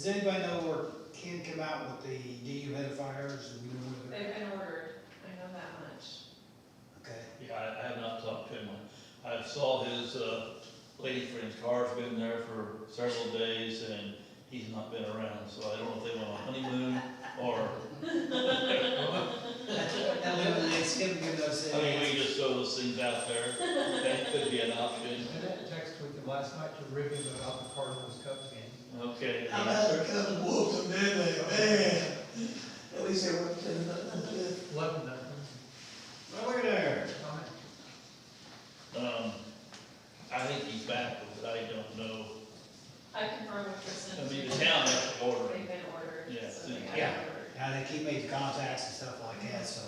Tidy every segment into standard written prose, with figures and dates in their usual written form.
Does anybody know where Ken come out with the dehumidifiers? Do we know where They've they're- been ordered, I know that much. Okay, Yeah, I have not talked to him. I saw his, lady friend's car's been there for several days and he's not been around, so I don't know if they went on honeymoon or, that eliminates him giving us I mean, we any. just throw those things out there. That could be an option. I had a text with him last night to rib him about the Cardinals Cubs game. Okay. How about the Cubs whooped them, didn't they? Man, at least they went 10-0. 11-0. Well, look at there. I think he's back, but I don't know. I confirmed with Kristen. I mean, the town has to order They've it. been ordered. Yeah, So they got Yeah. ordered. Now, they keep making contacts and stuff like that, so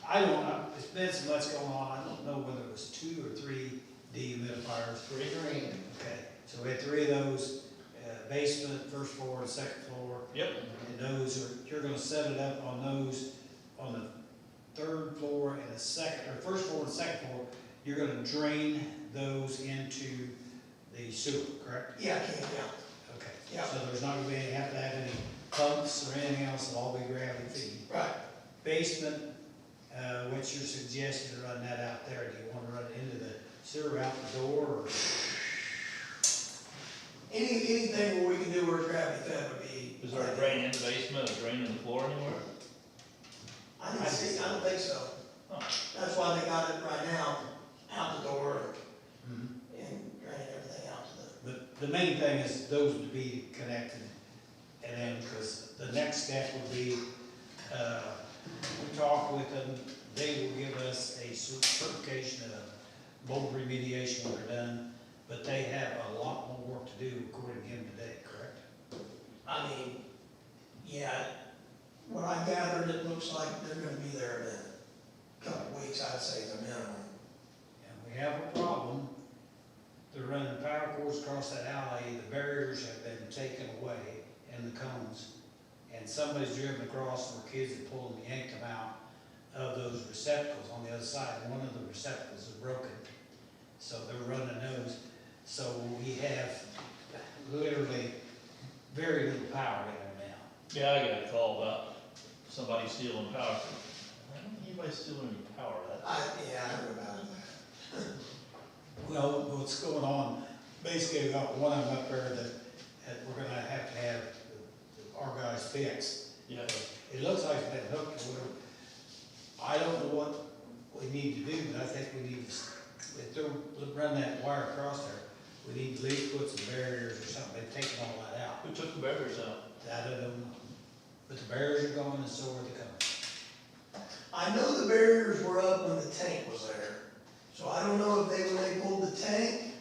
I don't know, there's been so much going on, I don't know whether it was 2 or 3 dehumidifiers. Three. Okay, so we had 3 of those, basement, first floor, and second floor. Yep. And those are, you're gonna set it up on those, on the 3rd floor and the second, or first floor and second floor, you're gonna drain those into the sewer, correct? Yeah, I can't, yeah. Okay. Yeah. So there's not gonna be, have to have any pumps or anything else, it'll all be gravity feed. Right. Basement, what's your suggestion to run that out there? Do you wanna run it into the sewer out the door, or? Anything where we can do where it's gravity fed would be. Is there a drain in the basement, a drain in the floor anywhere? I don't think so. Oh. That's why they got it right now, out the door Mhm. and drain everything out to But the main thing is those to be connected, and then, because the next step would be, we talk with them, they will give us a certification of mold remediation when they're done, but they have a lot more work to do according to him today, correct? I mean, yeah, what I gathered, it looks like they're gonna be there in a couple of weeks, I'd say the minimum. And we have a problem, they're running power cords across that alley, the barriers have been taken away and the cones, and somebody's driven across where kids have pulled and yanked them out of those receptacles on the other side, and one of the receptacles is broken, so they're running those. So we have literally very little power in there now. Yeah, I got a call about somebody stealing power. I don't think anybody's stealing any power. I heard about it. Well, what's going on, basically, we got one of them up there that we're gonna have to have our guys fix. Yeah. It looks like it's been hooked or whatever. I don't know what we need to do, but I think we need to, if they're run that wire across there, we need to at least put some barriers or something, they've taken all that out. Who took the barriers out? I don't know, but the barriers are gone and so are the cones. I know the barriers were up when the tank was there, so I don't know if when they pulled the tank,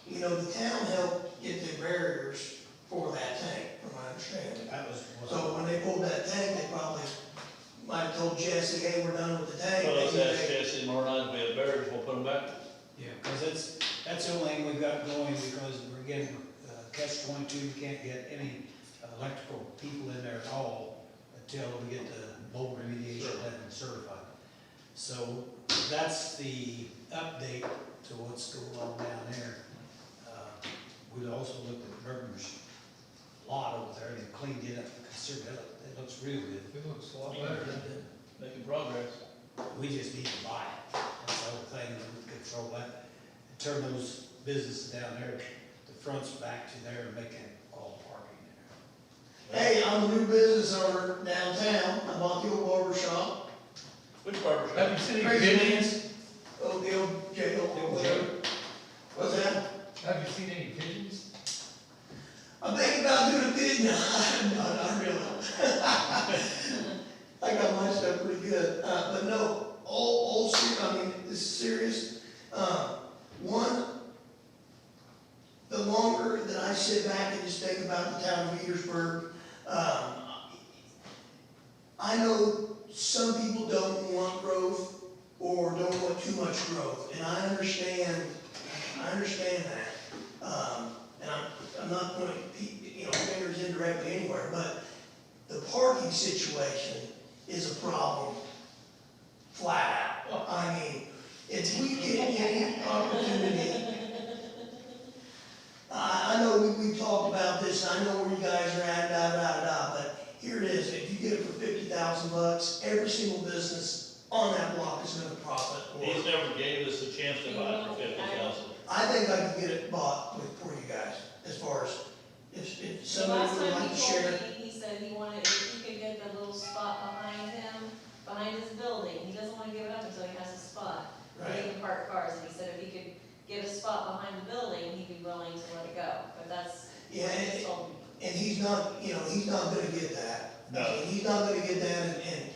you know, the town helped get the barriers for that tank, from my understanding. That was. So when they pulled that tank, they probably might have told Jesse, hey, we're done with the tank. Well, let's Maybe ask they- Jesse tomorrow night, if we have barriers, we'll put them back. Yeah, because that's the only thing we've got going, because we're getting catch-22, you can't get any electrical people in there at all until we get the mold remediation done and certified. So that's the update to what's going on down there. We also looked at Berger's lot over there, and cleaned it up, considerably, it looks real good. It looks a lot better. Making progress. We just need to buy it, that's the whole thing, and we control that, and turn those businesses down there, the front's back to there, and make it all parking there. Hey, I'm a new business owner downtown, I bought the old barber shop. Which barber shop? Have you seen any Crazy pigeons? Man's, the old jail, whatever. What's that? Have you seen any pigeons? I'm thinking about doing a bid now. No, not really. I got my stuff pretty good, but no, all serious, I mean, this is serious. One, the longer that I sit back and just think about the town of Veedersburg, I know some people don't want growth or don't want too much growth, and I understand that. And I'm not pointing, fingers indirectly anywhere, but the parking situation is a problem, flat out. I mean, if we get any opportunity, I know we talked about this, and I know where you guys are at, $1,000, every single business on that block is gonna profit. He's never gave us a chance to buy it for 50,000. I think I could get it bought for you guys, as far as, if The somebody last would time like to he share. told me, he said he wanted, if he could get the little spot behind him, behind his building, he doesn't wanna give it up until he has a spot. Where he can park cars, and he said if he could get a spot behind the building, he'd be willing to let it go, but that's Yeah, what he told me. and he's not, he's not gonna get that. No. I mean, he's not gonna get that, and,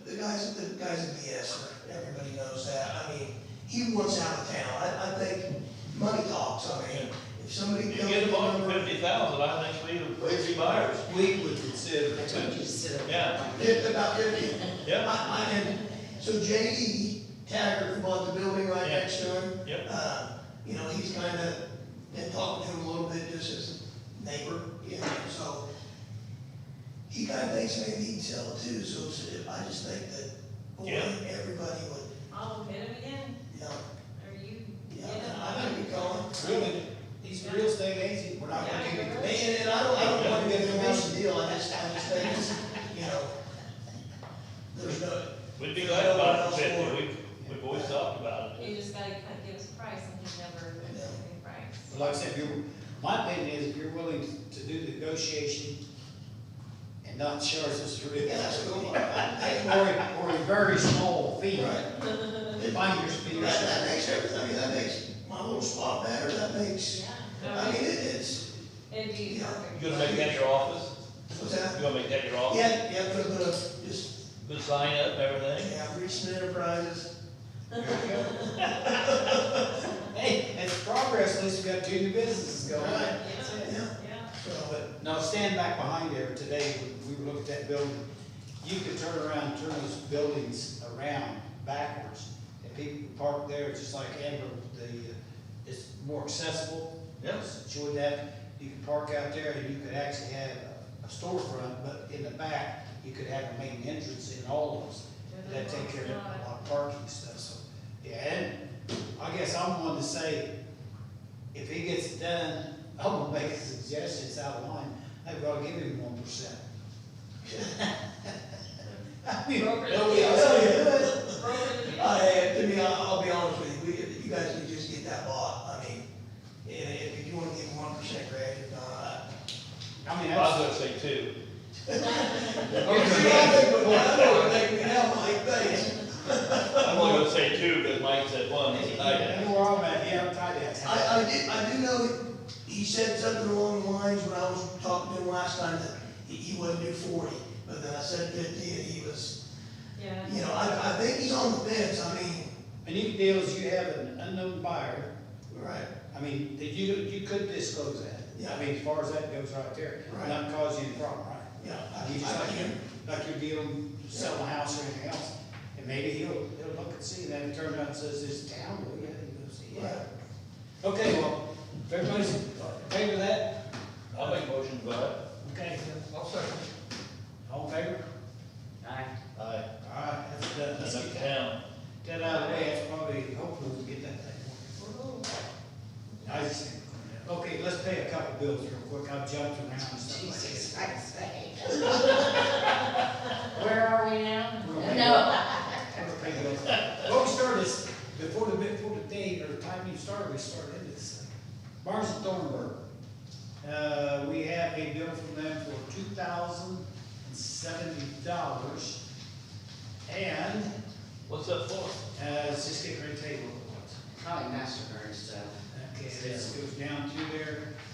the guy's a BS, everybody knows that. I mean, he wants out of town. I think money talks. I mean, if somebody You comes. get a bought for 50,000, I think we'd be buyers. We would consider. I told you to sit up. Yeah. About 50. Yeah. And so J.E. Taggart, who bought the building right Yeah. next to him. Yep. He's kinda been talking to him a little bit just as a neighbor, so. He kinda thinks maybe he'd sell it too, so I just think that, boy, Yeah. everybody would, I'll hit him again, or you yeah, get him. I think we call him. Really, he's a real estate agent, we're not gonna give him. And I don't wanna get him out of the deal, I just think it's, there's no. We'd be glad to buy it for 50, we've always talked about it. You just gotta kind of give us a price, and he's never given a price. Like I said, my opinion is if you're willing to do the negotiation and not charge us a real. Yeah, that's cool. Or a very small fee. Right. Finder's fee or That something. makes everything, that makes my little spot better, that makes, Yeah, I mean, it's, it'd be Yeah. perfect. You gonna make that your office? what's that? You gonna make that your office? Yeah, we're gonna just, Good sign up and everything? yeah, Richmond Enterprises. There you go. Hey, it's progress, at least we got 2 new businesses going. Right. That's it. Yeah. Yeah. So, but, Now, stand back behind there today, we were looking at that building, you could turn around, turn those buildings around backwards, and people can park there, just like Amber, it's more accessible. Yes. Showed that, you could park out there, and you could actually have a storefront, but in the back, you could have a main entrance in all of those. That take care of a lot of parking stuff, so, yeah, and I guess I'm one to say, if he gets it done, I'm gonna make a suggestion, it's out of line, I've gotta give him 1%. I mean, Broker nobody deal. else will do it. Broken the deal. I'll be honest with you, you guys need to just get that bought, I mean, if you wanna give them 1%, Greg, if not, I mean, I was that's. gonna say 2. I'm only gonna say 2 because Mike said 1. He said, You know where I'm at, yeah, I'm tied to that. I do know, he said something along the lines when I was talking to him last time that he wouldn't do 40, but then I said 50 and he was, Yeah. I think he's on the fence, I mean. And you deal is you have an unknown buyer, Right. I mean, that you could disclose that. Yeah. I mean, as far as that goes right there, Right. not cause you any problem, right? Yeah. You just like you're dealing, selling a house or anything else, and maybe he'll look and see, then it turns out and says, this is town, well, yeah, you go see, yeah. Right. Okay, well, if everybody's okay with that, I'll make a motion to buy it. okay, I'll second. all in favor? Aye. Aye. All right, that's done, let's That's get town. that out of the way, that's probably, hopefully we'll get that thing. I just, okay, let's pay a couple bills real quick, I've jumped around and stuff like Jesus that. Christ. Where are we now? We'll pay No. We'll pay bills. Well, we started this, before the date, or the time you started, we started into this thing. Barnes and Thornburg, we have a bill from them for $2,070, and, What's that for? let's just get ready to table it. Probably MasterCard stuff. Okay, this goes down to their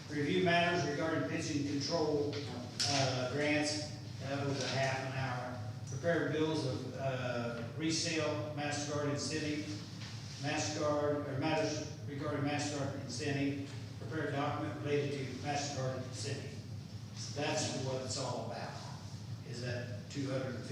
review matters regarding pigeon control, grants, that was a half an hour. Prepare bills of, resale, MasterCard incentive, MasterCard, or matters regarding MasterCard incentive, prepare a document related to MasterCard incentive. That's what it's all about, is that $250,000 we're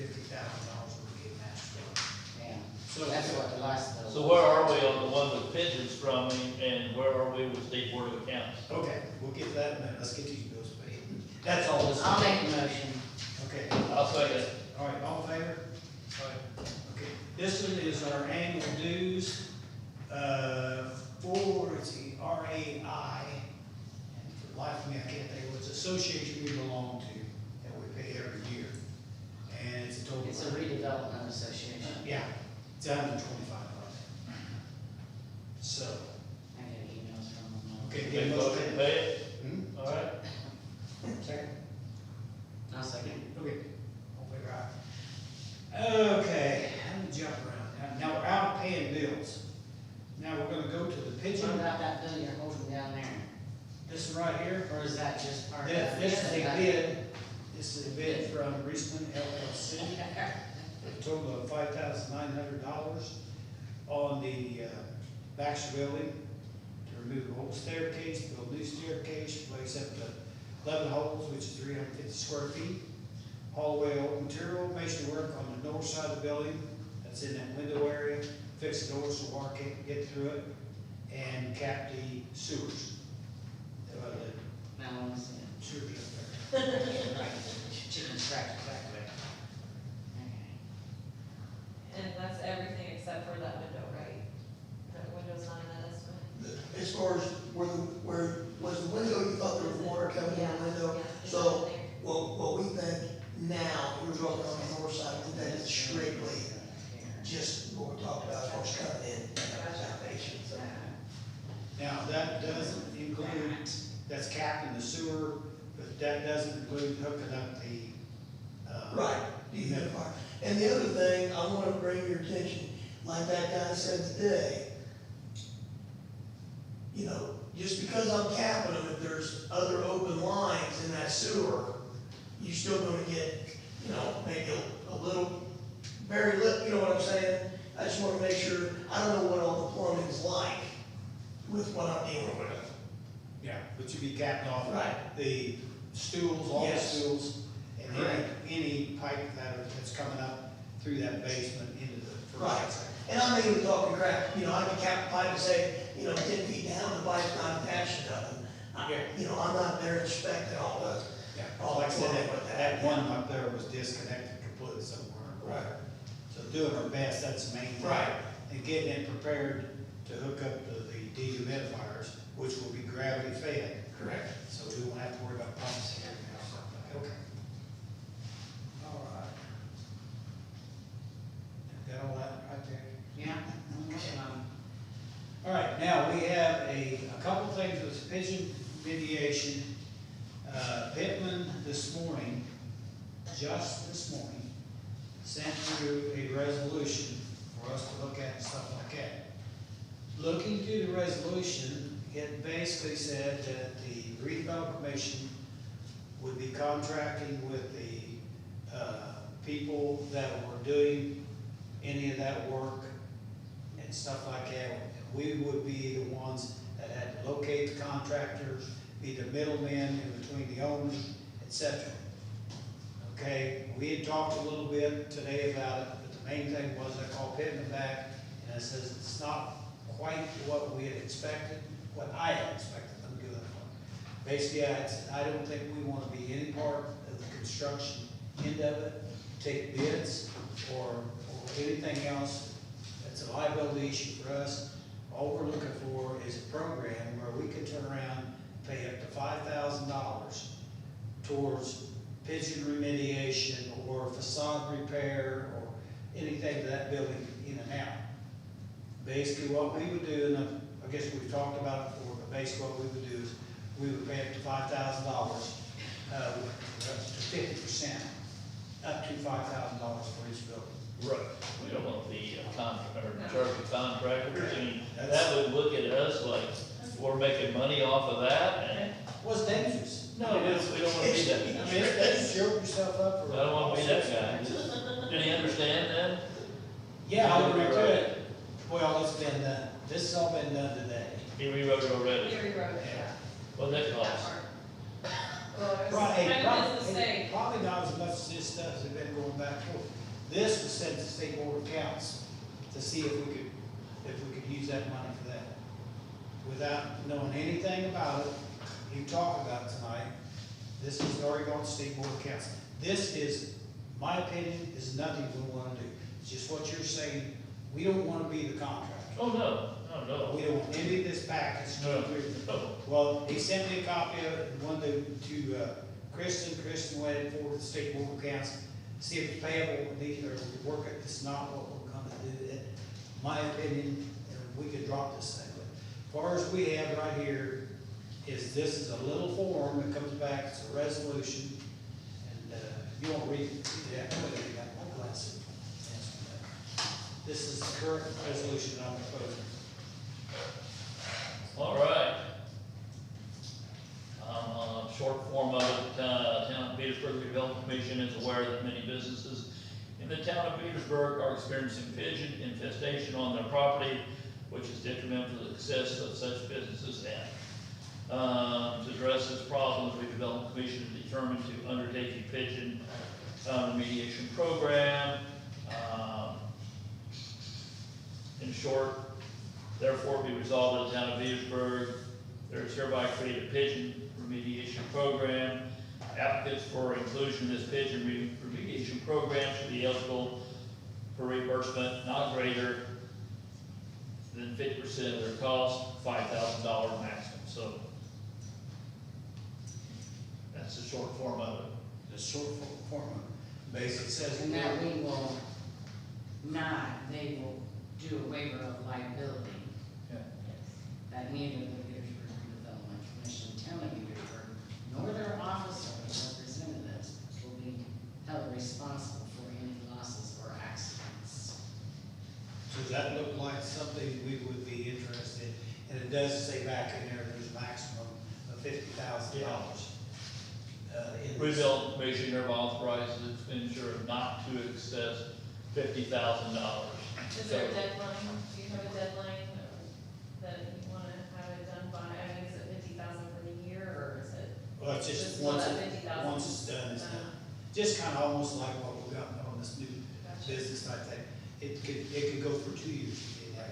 giving MasterCard. Yeah. So That's what the last bill. So where are we on the one with pigeons from, and where are we with State Board of Accounts? Okay, we'll get to that in a minute, let's get these bills paid. That's all this. I'll make a motion. Okay. I'll second it. All right, all in favor? Okay, this one is our annual dues, for, let's see, RAI, and for the life of me, I can't think of what association we belong to, that we pay every year. And it's total. It's a redevelopment association. Yeah, it's $125. So, I get emails from them. okay, Make get a those motion to paid. pay it, Hmm? all right? Second? I'll second. Okay. All in favor, aye. Okay, let me jump around. Now we're out paying bills. Now we're gonna go to the What pigeon, about that bill you're holding down there? this one right here. Or is that just part of? This is a bid, this is a bid from Reisman LLC, a total of $5,900 on the Baxter Building to remove the old staircase, build new staircase, replace up to 11 holes, which is 350 square feet. Hallway old material, masonry work on the north side of the building, that's in that window area, fix the doors so water can't get through it, and cap the sewers. Now, let me see it. Sewers up there. Right, chicken scratch back there. Okay. And that's everything except for that window, right? That window's not in that estimate? As far as where was the window, you thought there was water coming in the window? Yeah, it's So, not there. what we think now, we're talking on the north side, we think it's strictly just what we talked about, as far as coming in, foundation, so. Now, that doesn't include, that's capping the sewer, but that doesn't include hooking up the, Right, dehumidifier. And the other thing, I wanna bring your attention, like that guy said today, you know, just because I'm capping them, if there's other open lines in that sewer, you're still gonna get, you know, maybe a little, very little, you know what I'm saying? I just wanna make sure, I don't know what all the plumbing's like with what I'm dealing with. yeah, but you be capping off Right. the stools, all the Yes. stools, and Correct. any pipe that's coming up through that basement into the first. Right. And I'm not even talking crap, you know, I can cap a pipe and say, you know, 10 feet down, the pipe's not attached to nothing. You know, I'm not there inspecting all the, Yeah, all like I said, plumbing with that one up there was disconnected completely somewhere. Right. So doing our best, that's the main thing. Right. And getting it prepared to hook up to the dehumidifiers, which will be gravity fed. Correct. So we won't have to worry about pumps and everything else like that. Okay. All right. Got all that right there? Yeah, I'm working on All right, now we have a couple things with pigeon mediation. Pittman this morning, just this morning, sent through a resolution for us to look at and stuff like that. Looking through the resolution, it basically said that the redevelopment commission would be contracting with the people that were doing any of that work and stuff like that. We would be the ones that had to locate the contractors, be the middlemen in between the owners, et cetera. Okay, we had talked a little bit today about it, but the main thing was I called Pittman back, and I says, it's not quite what we had expected, what I had expected them to do. Basically, I don't think we want to be any part of the construction end of it, take bids or anything else. That's a liability issue for us. All we're looking for is a program where we can turn around and pay up to $5,000 towards pigeon remediation or facade repair or anything to that building in and out. Basically, what we would do, and I guess we've talked about it before, but basically what we would do is we would pay up to $5,000, up to 50%, up to $5,000 for each building. Right. We don't want to be a contractor, or charge of contractors, I mean, That's- that would look at us like we're making money off of that, and, Well, it's dangerous. no, we don't want to be that. I mean, it's joke yourself up for. I don't want to be that guy. Do you understand that? Yeah, I'll agree to it. Well, it's been done. This has all been done today. He rewrote it already. He rewrote it, Yeah. What'd that that cost? part. Well, it was Right, kind of his mistake. probably not as much as this stuff has been going back and forth. This was sent to state board of accounts to see if we could use that money for that. Without knowing anything about it, you talked about it tonight, this is already gone to state board of accounts. This is, my opinion, is nothing we wanna do. It's just what you're saying, we don't wanna be the contractor. Oh, no, no, We don't want any of this package to no, go through. no. Well, he sent me a copy of it, one to Kristen went forward to the state board of accounts. see if it's payable, or work it, it's not what we're gonna do. In my opinion, we could drop this thing. But as far as we have right here, this is a little form that comes back, it's a resolution, and, you won't read it, yeah, I got my glasses. This is the current resolution I'm proposing. All right. Short form of it, Town of Veedersburg Redevelopment Commission is aware that many businesses in the town of Veedersburg are experiencing pigeon infestation on their property, which is detrimental to the success of such businesses. And to address this problem, the Redevelopment Commission is determined to undertake a pigeon remediation program. In short, therefore be resolved that the town of Veedersburg, there is hereby create a pigeon remediation program. Applicants for inclusion in this pigeon remediation program should be eligible for reimbursement not greater than 50% of their cost, $5,000 maximum. So that's the short form of it. The short form of it, basically says. And that we will not, they will do a waiver of liability. Yeah. That neither the Veedersburg Redevelopment Commission, Town of Veedersburg, nor their office or representatives will be held responsible for any losses or accidents. So does that look like something we would be interested in? And it does say back in there, there's a maximum of $50,000. Redevelopment Commission hereby authorizes expenditure not to excess $50,000. Is there a deadline, do you have a deadline that you wanna have it done by, I mean, is it 50,000 for the year, or is it? Well, it's just Just once, let 50,000 once it's done, it's done. done. Just kind of almost like what we got on this new Gotcha. business type thing. It could go for 2 years.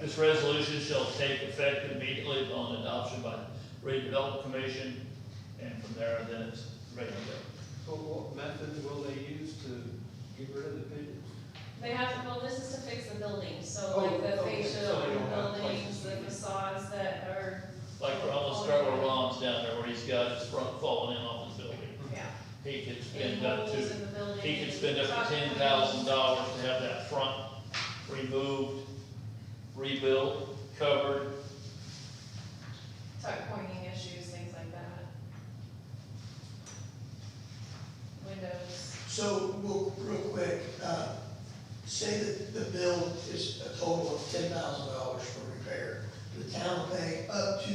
This resolution shall take effect immediately upon adoption by the Redevelopment Commission, and from there, then it's ready to go. So what method will they use to get rid of the pigeons? They have to, well, this is to fix the buildings, so Oh, like the okay, fascia so they on don't the have buildings, places the to be. facades that are. Like we're almost start where Ron's down there, where he's got his front falling in off his building. Yeah. He could Any spend up holes to, in the building. he could spend up truck to $10,000 to have that front removed, rebuilt, covered. Tuck pointing issues, things like that. Windows. So, real quick, say that the bill is a total of $10,000 for repair. The town will pay up to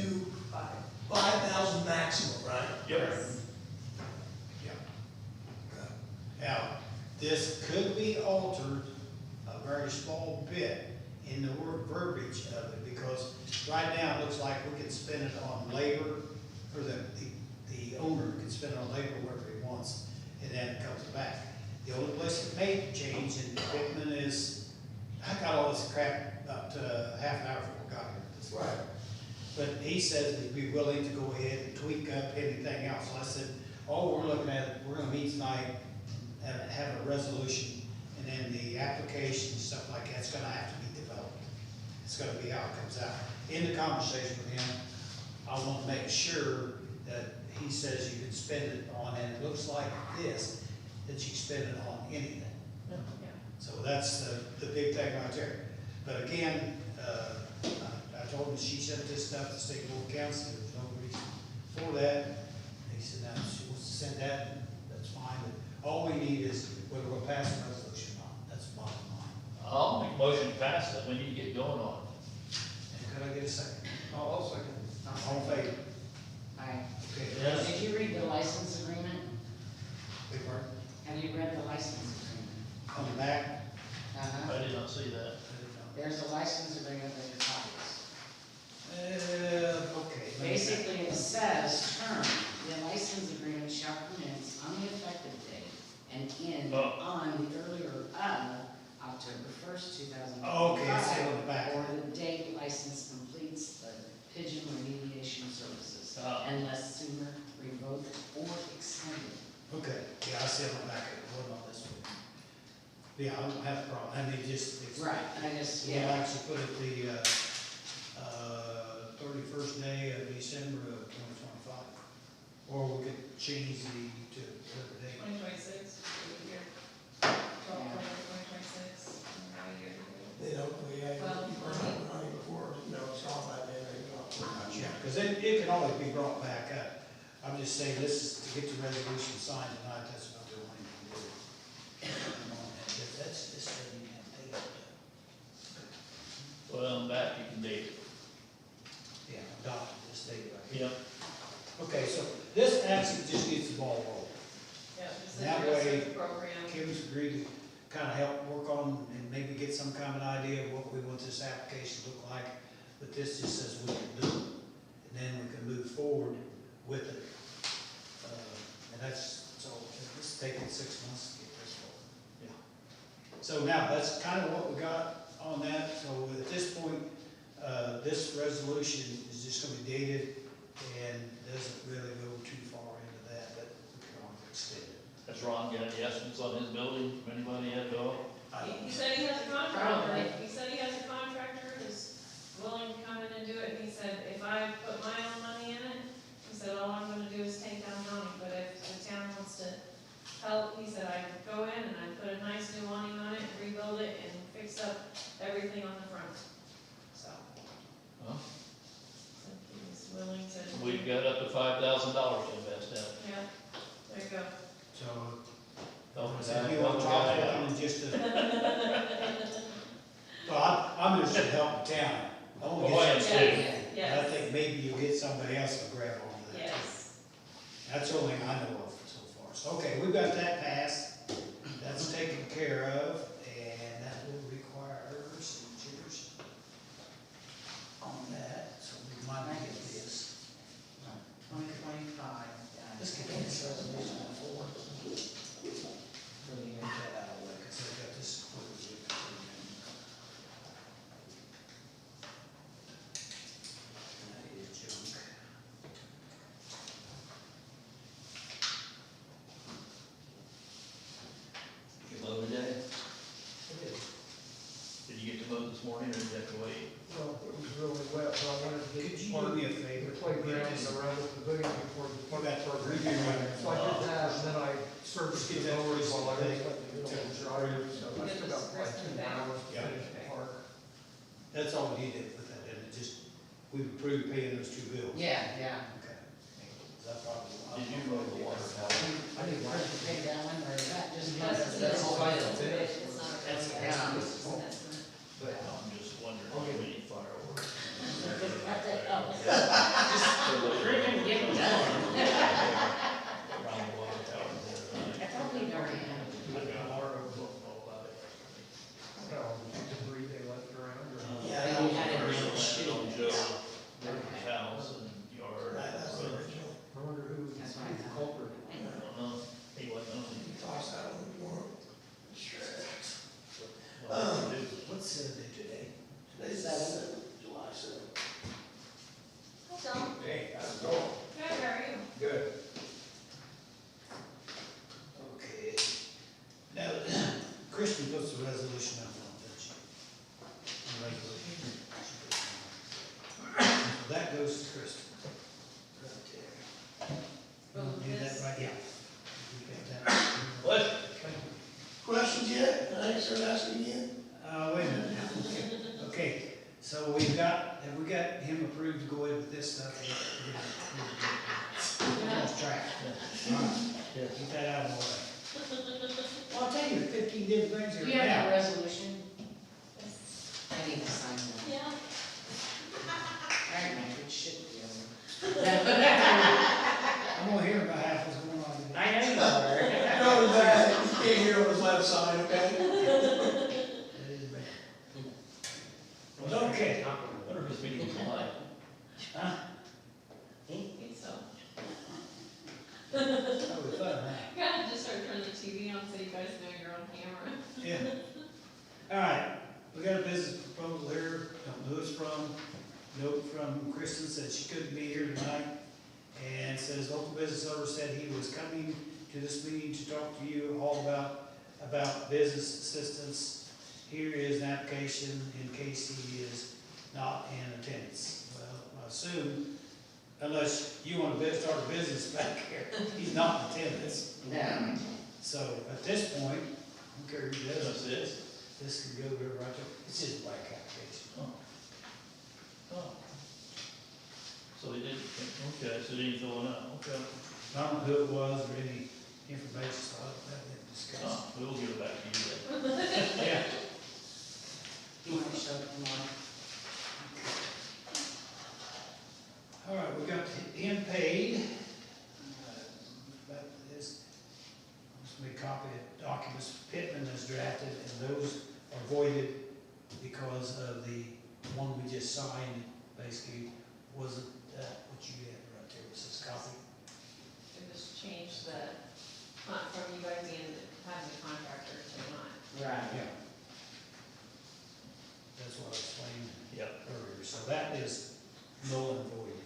5,000 maximum, right? Yep. Yeah. Now, this could be altered a very small bit in the word verbiage of it, because right now it looks like we can spend it on labor, or the owner can spend it on labor wherever he wants, and then it comes back. The only place it may change in equipment is, I got all this crap about half an hour before we got here. This Right. But he says he'd be willing to go ahead and tweak up anything else. So I said, all we're looking at, we're gonna meet tonight and have a resolution, and then the application and stuff like that's gonna have to be developed. It's gonna be how it comes out. In the conversation with him, I want to make sure that he says you can spend it on, and it looks like this, that you spend it on anything. Yeah. So that's the big thing right there. But again, I told him she sent this stuff to state board council, there's no reason for that. He said, now, if she wants to send that, that's fine, but all we need is whether we'll pass a resolution or not, that's the bottom line. I'll make a motion to pass it, we need to get going on it. And could I get a second? I'll second. All in favor? Aye. Okay. Yes. Did you read the license agreement? Big word. Have you read the license agreement? On the back. Uh-huh. I did not see that. There's a license agreement with your copies. Okay. Basically, it says, term, the license agreement shall commence on the effective date and end on the earlier of October 1st, 2025. Okay, I see it on the back. Or the date license completes the pigeon remediation services, unless sooner revoked or extended. Okay, yeah, I see it on the back, it wasn't on this one. Yeah, I don't have a problem, I mean, just, it's. Right, I just, We'll yeah, actually put it the, 31st day of December of 2025. Or we could change the, to the date. 2026, here. probably be brought back up. I'm just saying, this is to get the resolution signed tonight, that's about the only thing to do. Come on, that's, this doesn't even have to take it. Well, back, you can date it. Yeah, adopted this date right here. Yep. Okay, so this actually just gets the ball rolling. Yeah, just That the way, program. Kim's agreed to kind of help work on and maybe get some kind of idea of what we want this application to look like. But this just says we can do it, and then we can move forward with it. And that's, so this is taking 6 months to get this rolling. Yeah. So now, that's kind of what we got on that. So at this point, this resolution is just gonna be dated and doesn't really go too far into that, but we can always extend it. Has Ron got any estimates on his building, from anybody yet, though? He said he has a contractor, he said he has a contractor who's willing to come in and do it, and he said, if I put my own money in it, he said, all I'm gonna do is take down money, but if the town wants to help, he said, I go in and I put a nice new awning on it, rebuild it, and fix up everything on the front, so. Huh? So he's willing to. We've got up to $5,000 to invest in it. Yeah, there you go. So, Help us so out, you help want the to talk guy to out. them and just well, I'm just to help the town. I want to Well, get yes, some, too. and I Yes, think maybe you'll get somebody else to grab onto that. yes. That's the only thing I know of so far. So, okay, we've got that passed. That's taken care of, and that will require signatures on that, so we might get this. 2025. Let's get this resolution before. Really get that out of the way, because I've got this quick as we can. That is junk. You mow today? It is. Did you get to mow this morning, or did you have to wait? Well, it was really wet, so I wanted to Could get you part do of me a the favor? playground and around the pavilion before the You got park to program. redo my- So I did that, and then I serviced Get the that mowers while I was today. letting the little dryer, so I Get still this got like rest 2 back. hours to Yeah. finish the park. That's all we need to put that in, it just, we've approved paying those 2 bills. Yeah, yeah. Okay. Is that probably? Did you mow the water tower? I didn't want to pay that one, or is that just? That's all all I it did. is. It's not a. That's- it's yeah. just an estimate. But I'm just wondering Okay. how many fireworks. Freaking get it done. Around the water tower there. I thought we already had it. I got our own book all about it. well, debris they left around, or. Yeah. We had it Original real land shitty. on Joe, Rivers' house and yard. Right, that's the original. I wonder who was That's the what I thought. culprit. I don't know, he wasn't on You toss that on the floor. Sure. it. What's the date today? Today's the 7th, July 7th. Hi, Tom. Hey, how's it going? Good, how are you? Good. Okay. Now, Kristen puts the resolution up on, doesn't she? The resolution. So that goes to Kristen. Right there. Oh, Do that this. right, yeah. You got that. What? Questions yet? I start asking again? Wait a minute now. Okay, so we got, have we got him approved to go ahead with this stuff? Lost track. All right, keep that out of the way. Well, I'll tell you, 15 different things Do here you have that now. resolution? I need to sign that. Yeah. All right, Mike, it should be over. I'm gonna hear about half what's going on. today. I know you are. No, that, you can't hear on his left side, okay? That is bad. Okay. I wonder if this meeting was live. Huh? I think so. That was fun, huh? Gotta just start turning the TV on so you guys know you're on camera. Yeah. All right, we got a business proposal here, don't know who it's from. Note from Kristen said she couldn't be here tonight. And says local business owner said he was coming to this meeting to talk to you all about business assistance. Here is an application in case he is not in attendance. Well, I assume, unless you want to start a business back here, he's not in attendance. No. So at this point, I don't care who does That's it, it? this can go wherever I go. It's just a blank application. Oh. Oh. So they didn't, okay, so they didn't fill it out, okay. I don't know who it was or any information, so I'll let them discuss. Oh, we'll give it back to you then. Yeah. You want to show it tomorrow? All right, we got him paid. Back to this. Just make a copy of documents Pittman has drafted, and those are voided because of the one we just signed, basically, wasn't that what you had right there, was this copy? It was changed from you guys being, having the contractor to not. Right. Yeah. That's what I explained Yep. earlier, so that is null and void.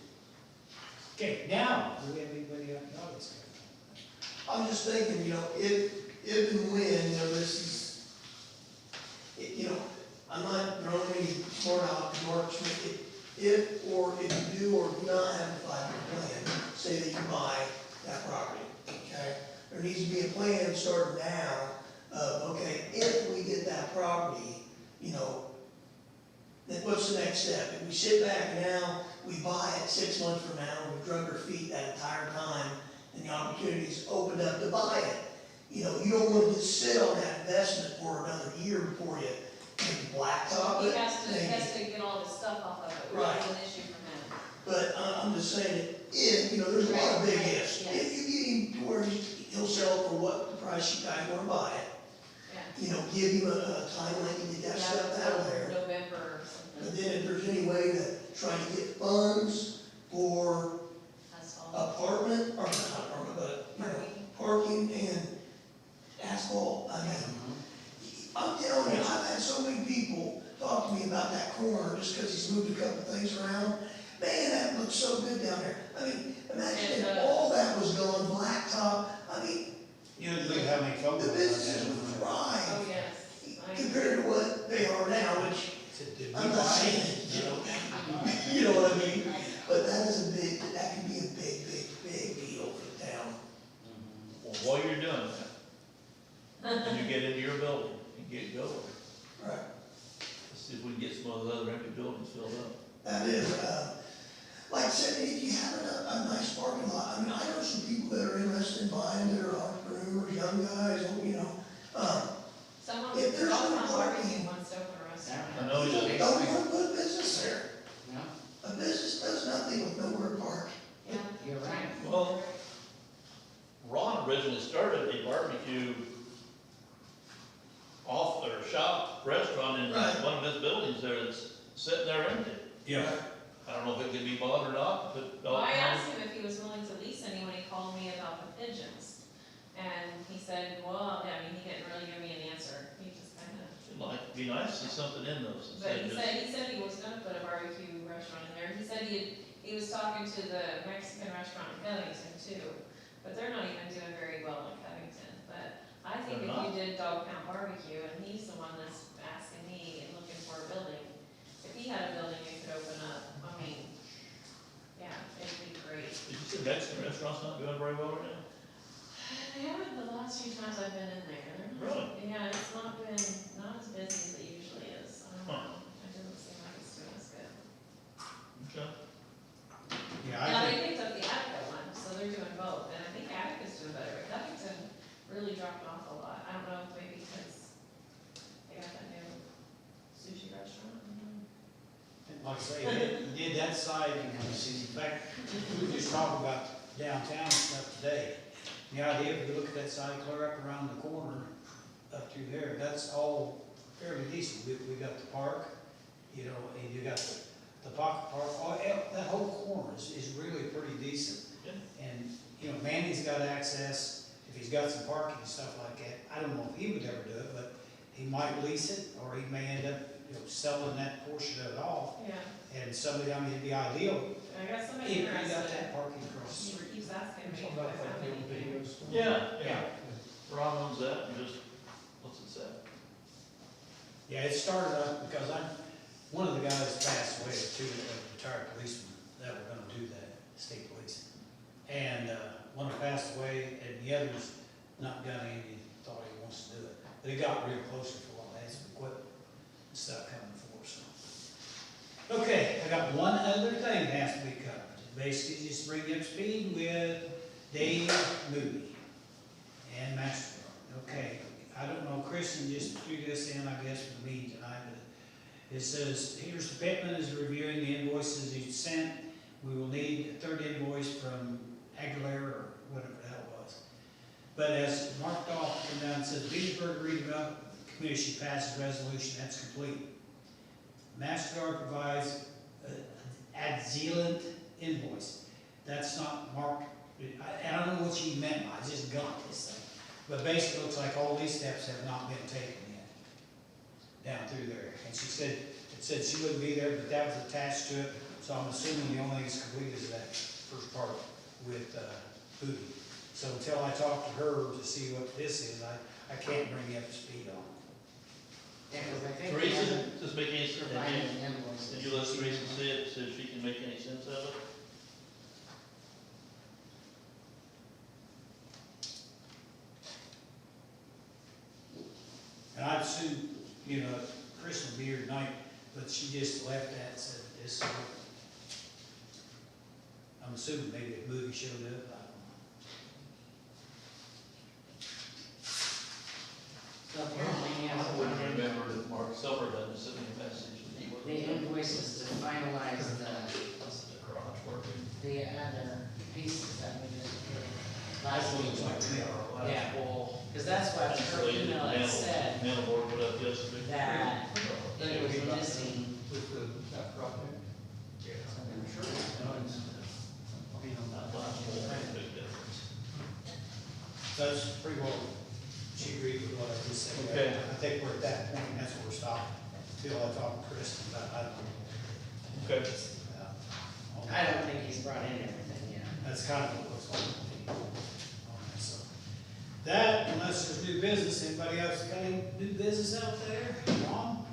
Okay, now, do we have anybody out in the audience? I'm just thinking, you know, if and when, you know, this is, you know, I'm not throwing any smart out to Mark Schmidt. If you do or do not have a 5-year plan, say that you buy that property, okay? There needs to be a plan starting now of, okay, if we get that property, you know, then what's the next step? If we sit back now, we buy it 6 months from now, we've drug our feet that entire time, and the opportunity's opened up to buy it. You know, you don't want to just sit on that investment for another year before you maybe blacktop He it. has to, maybe- get all his stuff off of it, which Right. is an issue for him. But I'm just saying, that if, you know, there's a lot of big Right, ifs. yes. If you get him to where he'll sell for what the price you guys wanna buy it, Yeah. you know, give him a timeline to get that stuff out of there. November or But something, then if there's any way to try to get funds for asphalt. apartment, or not apartment, but, you know, Parking. parking and asphalt, I mean, I'm telling you, I've had so many people talk to me about that corner just because he's moved a couple things around. Man, that looks so good down there. I mean, imagine if all that was gone blacktop. I mean, You know, look at how many phone the calls businesses I would had. thrive Oh, yes. compared to what they are now, which Said, did we I'm not buy saying, it? you know, you know what I mean? But that can be a big deal for the town. Well, while you're doing that, when you get into your building and get going, Right. let's see if we can get some of those other empty buildings filled up. That is, like I said, if you have a nice parking lot, I mean, I know some people that are interested in buying, that are entrepreneurs, young guys, you know, Someone, If there's Dog no Pound parking- Barbecue wants to open a restaurant. I know people you, don't want to put a business there. No, A business does nothing with nowhere to park. Yeah. you're right. well, Ron originally started a barbecue off, or shop, restaurant in Right. one of his buildings there that's sitting there empty. Yeah. I don't know if it can be bought or not, but. Well, I asked him if he was willing to lease any when he called me about the pigeons. And he said, well, I mean, he didn't really give me an answer. He just kind of, It'd like, be nice to see something in those. but instead of just- he said he was gonna put a barbecue restaurant in there. He said he was talking to the Mexican restaurant in Covington too. But they're not even doing very well in Covington. But I think They're if you not? did Dog Pound Barbecue, and he's the one that's asking me and looking for a building, if he had a building it could open up, I mean, yeah, it'd be great. Did you say Mexican restaurant's not doing very well right now? They haven't the last few times I've been in there. Really? Yeah, it's not been, not as busy as it usually is. I don't know. It doesn't seem like it's doing as good. Okay. Yeah, Now, I they think, picked up the Attica one, so they're doing both. And I think Attica's doing better. Covington really dropped off a lot. I don't know if maybe because they got that new sushi restaurant. I don't know. like I say, he did that side, you know, in fact, we were just talking about downtown and stuff today. The idea, if you look at that side clear up around the corner, up through there, that's all fairly decent. We got the park, you know, and you got the pocket park, that whole corner is really pretty decent. Yeah. And, you know, Manny's got access, if he's got some parking and stuff like that, I don't know if he would ever do it, but he might lease it, or he may end up, you know, selling that portion of it off. Yeah, And somebody, I mean, it'd be ideal I got if somebody you got interested. that parking across. He keeps asking me Something if I about found that little anything. video store. Yeah. Ron owns that, and just, what's it say? Yeah, it started up because one of the guys passed away, two retired policemen that were gonna do that, state police. And, one passed away, and the other's not done any, thought he wants to do it. But it got real closer for a while, they had some equipment and stuff coming for us, so. Okay, I got one other thing that has to be covered. basically just bring you up to speed with Dave Moody and Master. Okay, I don't know, Kristen just threw this in, I guess, for me tonight, but it says, here's the Pittman is reviewing the invoices he sent. We will need a third invoice from Aguilera or whatever the hell it was. But as marked off, and down it says, Veedersburg Redevelopment Commission passes resolution, that's complete. MasterCard provides ad zealand invoice. That's not marked, I don't know what she meant by it, I just got this thing. But basically, it looks like all these steps have not been taken yet, down through there. And she said, it said she wouldn't be there, but that was attached to it, so I'm assuming the only thing that's complete is that first part with Booty. So until I talk to her to see what this is, I can't bring you up to speed on it. Yeah, 'cause I think. we Teresa, haven't does it make any sense? provided invoices. Did you let Teresa see it, see if she can make any sense of it? And I assume, you know, Chris will be here tonight, but she just left that and said this. I'm assuming maybe a movie showed up, I So apparently, I yeah, wouldn't remember that Mark Silver doesn't send me a message. He wasn't the there. invoices to finalize That's the garage working. the other pieces that we just did last week. Yeah. Well, Because that's what her email had said, Mail board put up yesterday. that it was missing. With that project. So I'm sure it's done. That last one made a big difference. That's pretty well, she agreed with what I just said. Okay. I think we're at that point, and that's where we're stopping. Till I talk to Kristen about, I don't know. Okay. I don't think he's brought in everything yet. That's kind of what it looks like to me. Okay, so that, unless there's new business, anybody else got any new business out there? Mom?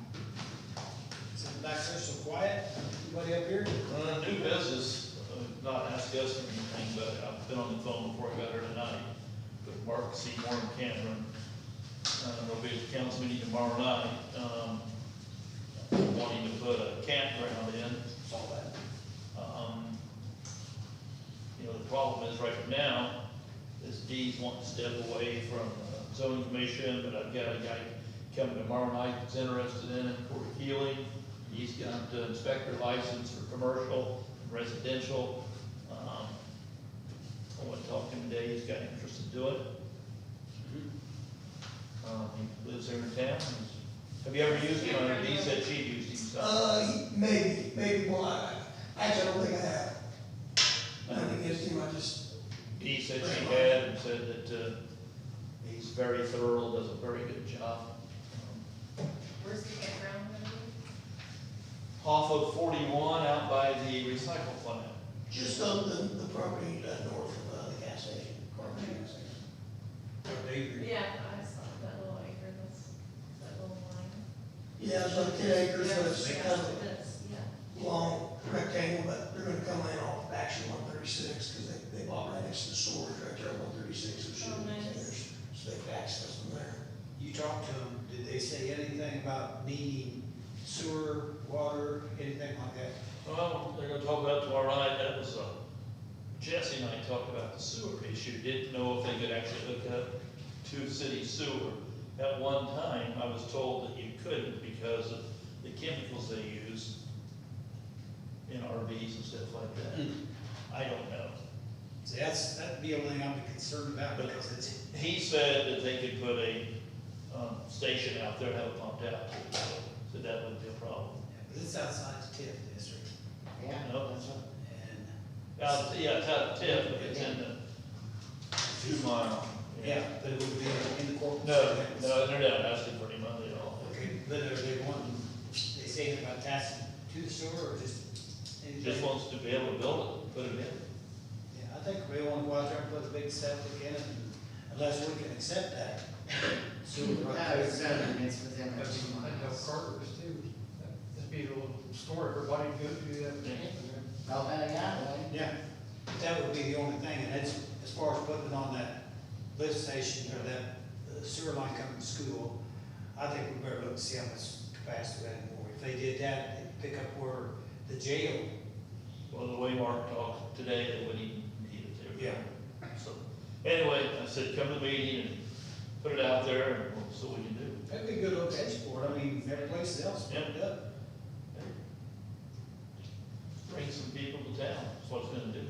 Sitting back there so quiet, anybody up here? New business, not ask us for anything, but I've been on the phone before I got here tonight with Mark Seymour and Cameron. There'll be a council meeting tomorrow night, wanting to put a campground in. Saw that. You know, the problem is right now, this Dee's wanting to step away from the zoning commission, but I've got a guy coming tomorrow night that's interested in it, Corey Keeling. He's got an inspector license for commercial and residential. I went to talk to him today, he's got interest in doing it. He lives here in town. Have you ever used him? Dee said she used him. So. Maybe, well, actually, I don't think I have. Nothing against him, I just, Dee said she had and said that he's very thorough, does a very good job. Where's the campground gonna be? Off of 41 out by the recycle plant. just on the property north of the gas station, Carmen gas station. Yeah, I saw that little acre, that little line. Yeah, it's like 10 acres, Yeah, but it's yeah, kind of that's- yeah. a long rectangle, but they're gonna come in off actually 136, because they bought right next to the storage right there, 136, so should Oh, be, nice. there's, so they can access them there. You talked to them, did they say anything about needing sewer, water, anything like that? Well, they're gonna talk about tomorrow night, that was, Jesse and I talked about the sewer issue, didn't know if they could actually hook up to city sewer. At one time, I was told that you couldn't because of the chemicals they use in RVs and stuff like that. I don't know. See, that'd be the only thing I'd be concerned about, because it's, He said that they could put a, station out there and have it pumped out, so that wouldn't be a problem. but it's outside the TIF district, Yeah, Nope. that's what. and, Yeah, it's out of TIF, but it's in the 2 mile. yeah, but it would be in the corporate. No, they're not asking for any money at all. Okay, but are they wanting, they say anything about attaching to the sewer, or just anything? Just wants to be able to build it, put it in. Yeah, I think we want to go out there and put a big septic in it, and unless we can accept that. Sewer right That there. was zoning, it's within the That's, 2 I know miles. Carter's too. That'd be a little store, everybody go to that. Oh, hell, yeah, boy. Yeah, that would be the only thing, and that's, as far as putting it on that lift station, or that sewer line coming to school, I think we better look and see how much capacity we have more. If they did that, they'd pick up where the jail Well, the way Mark talked today, they wouldn't even need it there. Yeah. So, anyway, I said, come to the meeting and put it out there, and we'll see what we can do. That'd be a good location for it, I mean, every place else put it up. Bring some people to town, that's what it's gonna do.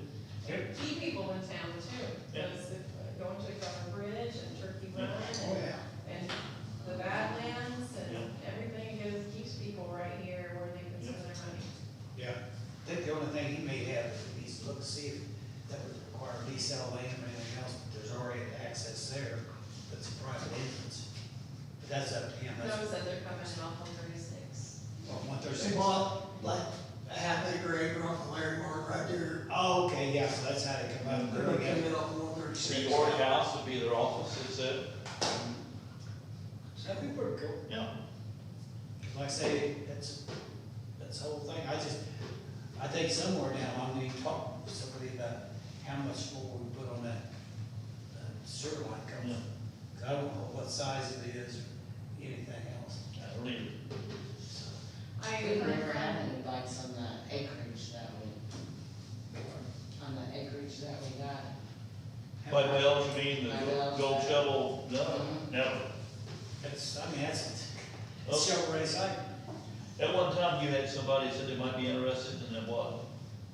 Keep people in town too, Yeah. because going to Governor Bridge and Turkey Run Oh, and, yeah. and the Badlands and Yeah. everything keeps people right here where they can spend their money. Yeah. I think the only thing he may have, he needs to look to see if that would require decel lane or anything else, but there's already access there, that's a private entrance. But that's up to him, No, that's, said they're coming off 136. well, one They thirty-six. bought like a half acre off of Larry Mark right there. Oh, okay, yeah, so that's how they come up. They're gonna come in off of one The thirty-six. York House would be their office, they said. That'd be pretty cool. Yeah. Like I say, that's the whole thing, I think somewhere down, I need to talk to somebody about how much more we put on that sewer line coming. Yeah. 'Cause I don't know what size it is or anything else. I don't either. We never had any bites on the acreage that we got. By Bell, you mean By the Bell's, gold yeah. shovel? No, Mhm. never. That's, I mean, that's, Oh. it's shovel ready site. At one time, you had somebody said they might be interested in what?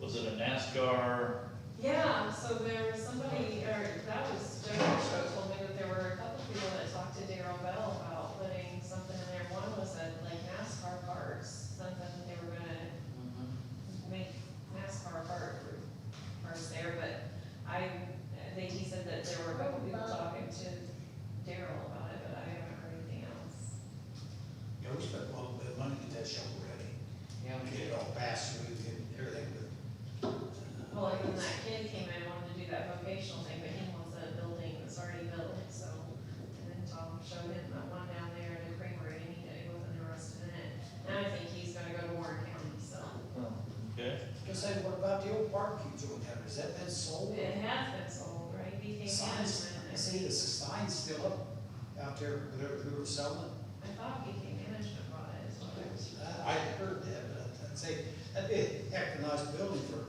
Was it a NASCAR? Yeah, so there was somebody, or that was, Joe Show told me that there were a couple people that talked to Darryl Bell about putting something in there. One was that like NASCAR parts, something that they were gonna Mhm. make NASCAR parts there, but I think he said that there were a couple people talking to Darryl about it, but I haven't heard anything else. Yeah, we spent a little bit of money to get that shovel ready, Yeah, we get it did. all passed through, get everything, but. Well, like when that kid came in, wanted to do that vocational thing, but he wants a building that's already built, so. And then Tom showed him that one down there in the creamery, and he wasn't interested in it. And I think he's gonna go to Warren County, so. Okay. Just say, what about the old barbecue joint down there, has that been sold? It has been sold, right? BK Signs, Management. I see the sign's still up out there, who were selling it. I thought BK Management bought it, is what I was. I heard that, but I'd say, that'd be a heck of a nice building for,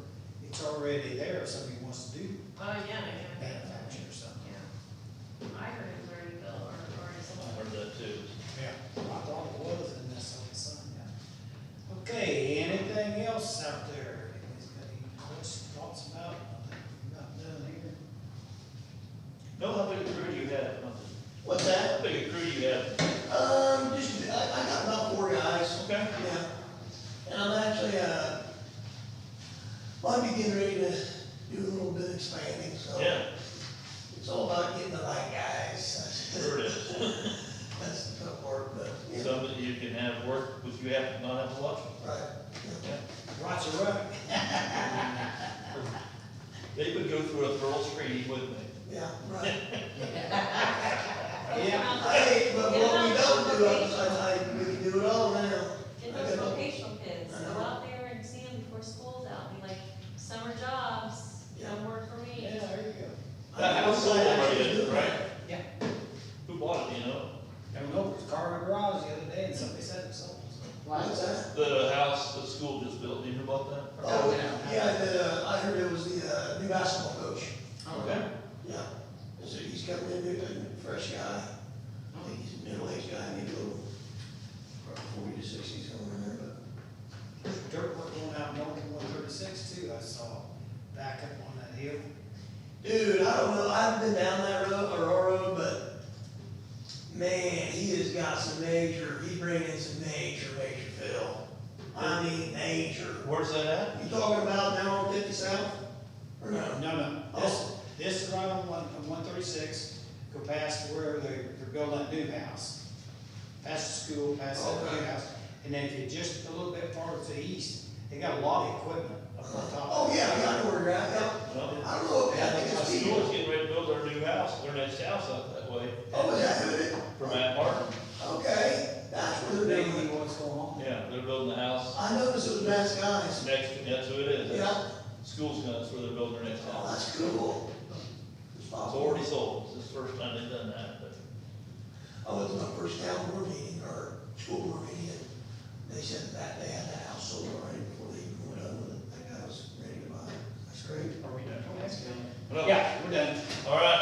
it's already there, if somebody wants to do Oh, yeah. manufacturing or something. Yeah. I heard it was already built or already I sold. heard that too. Yeah, I thought it was, and that's what it's on, yeah. Okay, anything else out there? Anybody's got any questions, thoughts about, not done here? No, how big a crew do you have? What's that? How big a crew do you have? I got about 4 guys. Okay. Yeah. And I'm actually, well, I'm getting ready to do a little bit of expanding, so. Yeah, It's all about getting the right guys. sure it is. That's the tough part, but, yeah. Somebody you can have work with, you have to not have to watch them. Right. Yeah. Watch it run. They would go through a thorough screening with me. Yeah, right. Yeah. Hey, but what we don't do, we can do it all now. Get those vocational kids, go out there and see them before school's out, be like, summer jobs, don't work for me. Yeah, there you go. That house sold already, right? Yeah. Who bought it, do you know? I don't know, it was car in the garage the other day, and somebody said it sold. What's that? The house the school just built, do you know about that? Oh, yeah, I heard it was the new basketball coach. Okay. Yeah. So he's coming in, a fresh guy. I think he's a middle-aged guy, maybe a little, probably 40 to 60 somewhere in there, but. Dirt work going out north of 136 too, I saw, back up on that hill. Dude, I don't know, I haven't been down that road, or our road, but man, he has got some major, he's bringing in some major fill. I mean, major. Where's that at? You talking about now on 50 South? Or no? No, this is right on 136, go past where they're building that new house. Past the school, past that new Okay. house, and then if you just a little bit farther to the east, they got a lot of equipment up on top. Oh, yeah, I know where you're at, yeah. Well, I don't know, I think the it's school's Steve. getting ready to build their new house, their next house out that way. Oh, is that who it is? For Matt Martin. Okay, that's where they're Maybe doing it. what's going on. Yeah, they're building the house I noticed it was Matt's guys. next, that's who it is. Yeah. School's gonna, that's where they're building their next Oh, house. that's cool. It's already sold, it's the first time they've done that, but. I went to my first town board meeting, or school board meeting, and they said that they had that house sold already before they even went up with it. That guy was ready No. Yeah, we're done. All right.